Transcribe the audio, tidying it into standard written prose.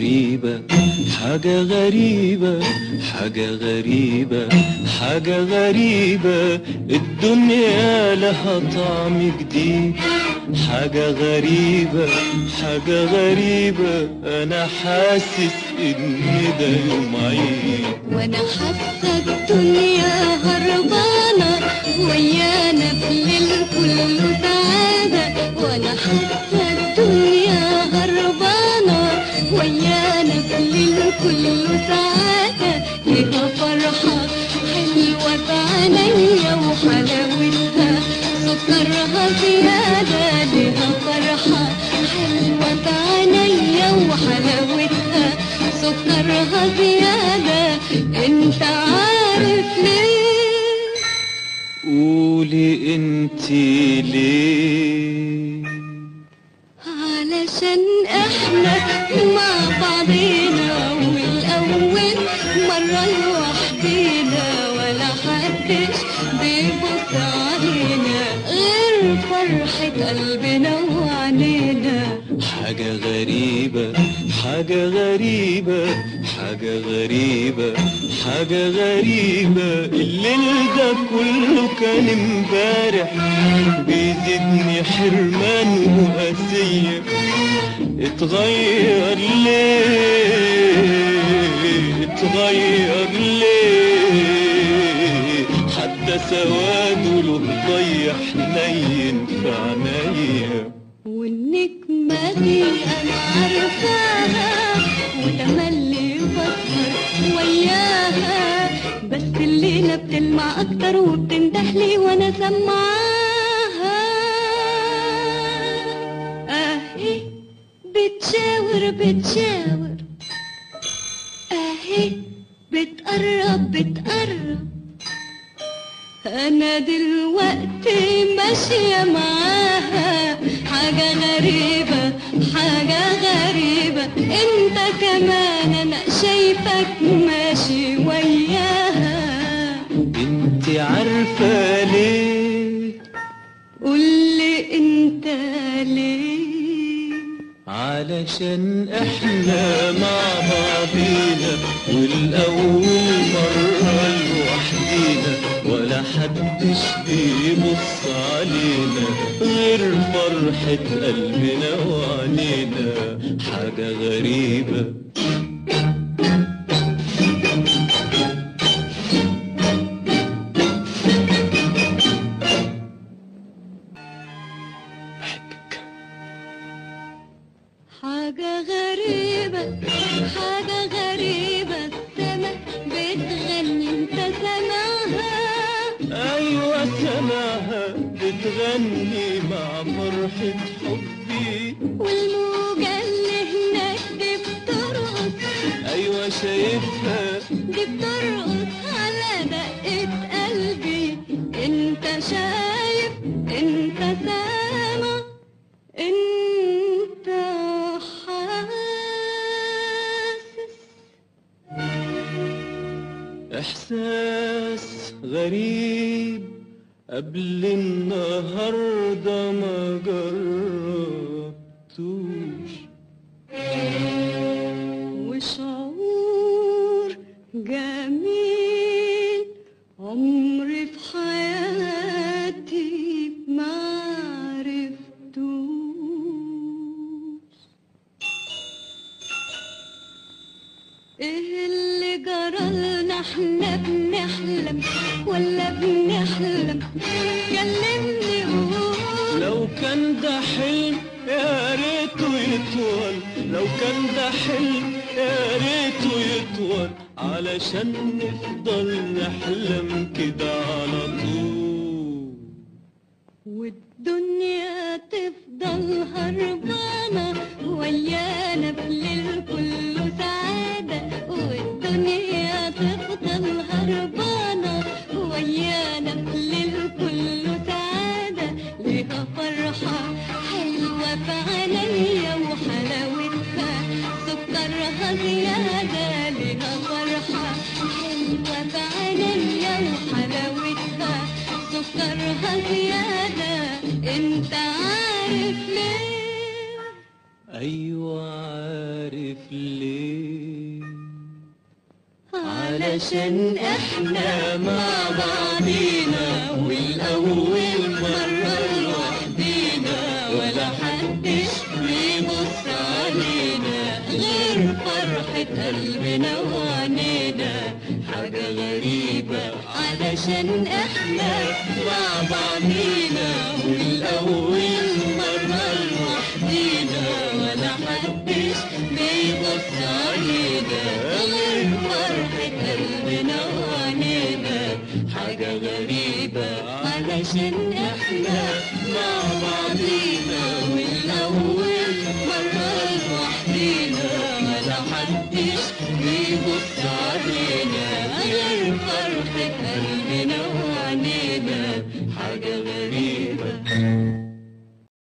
غريبة حاجة غريبة حاجة غريبة حاجة غريبة، الدنيا لها طعم جديد. حاجة غريبة حاجة غريبة، أنا حاسس إن ده يوم عيد. وأنا حاسة الدنيا هربانة ويانا في الليل كله سعادة. وأنا حاسة الدنيا هربانة ويانا في الليل كله سعادة. ليها فرحة حلوة في عينيا وحلاوتها سكرها زيادة. ليها فرحة حلوة في عينيا وحلاوتها سكرها زيادة. انت عارف ليه؟ قولي انتي ليه؟ علشان احنا مع بعضينا والاول مرة لوحدينا، ولا حدش بيبص علينا غير فرحة قلبنا وعنينا. حاجة غريبة حاجة غريبة حاجة غريبة حاجة غريبة، الليل ده كله كان امبارح بيزيدني حرمان وقاسية. اتغير ليه اتغير ليه، حتى سواده له ضي حنين في عينيا. والنجمة دي أنا عارفاها وتملي بسهر وياها، بس الليلة بتلمع أكتر وبتندهلي وأنا سمعاها. أهي بتشاور بتشاور، أهي بتقرب بتقرب، أنا دلوقتي ماشية معاها. حاجة غريبة حاجة غريبة، انت كمان أنا شايفك ماشي وياها. انت عارفة ليه؟ قولي انت ليه؟ علشان احنا مع بعضينا والأول مرة لوحدينا، ولا حدش بيبص علينا غير فرحة قلبنا وعنينا. حاجة غريبة حاجة غريبة حاجة غريبة، السما بتغني انت سامعها؟ أيوة سمعها بتغني مع فرحة حبي، والموجة اللي هناك دي بترقص. أيوة شايفها دي بترقص على دقة قلبي. انت شايف انت سامع انت حاسس. إحساس غريب قبل النهاردة ما جربتوش، وشعور جميل عمري في حياتي ما عرفتوش. ايه اللي جرالنا؟ احنا بنحلم ولا بنحلم؟ كلمني قول. لو كان ده حلم يا ريته يطول، لو كان ده حلم يا ريته يطول، علشان نفضل نحلم كده على طول، والدنيا تفضل هربانة ويانا في الليل كله سعادة. والدنيا تفضل هربانة ويانا في الليل كله سعادة. ليها فرحة حلوة في عينيا وحلاوتها سكرها زيادة. ليها فرحة حلوة في عينيا وحلاوتها سكرها زيادة. انت عارف ليه؟ أيوة عارف ليه، علشان احنا مع بعضينا والأول مرة لوحدينا، ولا حدش بيبص علينا غير فرحة قلبنا وعنينا. حاجة غريبة علشان احنا مع بعضينا والأول مرة لوحدينا، ولا حدش بيبص علينا غير فرحة قلبنا وعنينا. حاجة غريبة علشان احنا مع بعضينا والأول مرة لوحدينا، ولا حدش بيبص علينا غير فرحة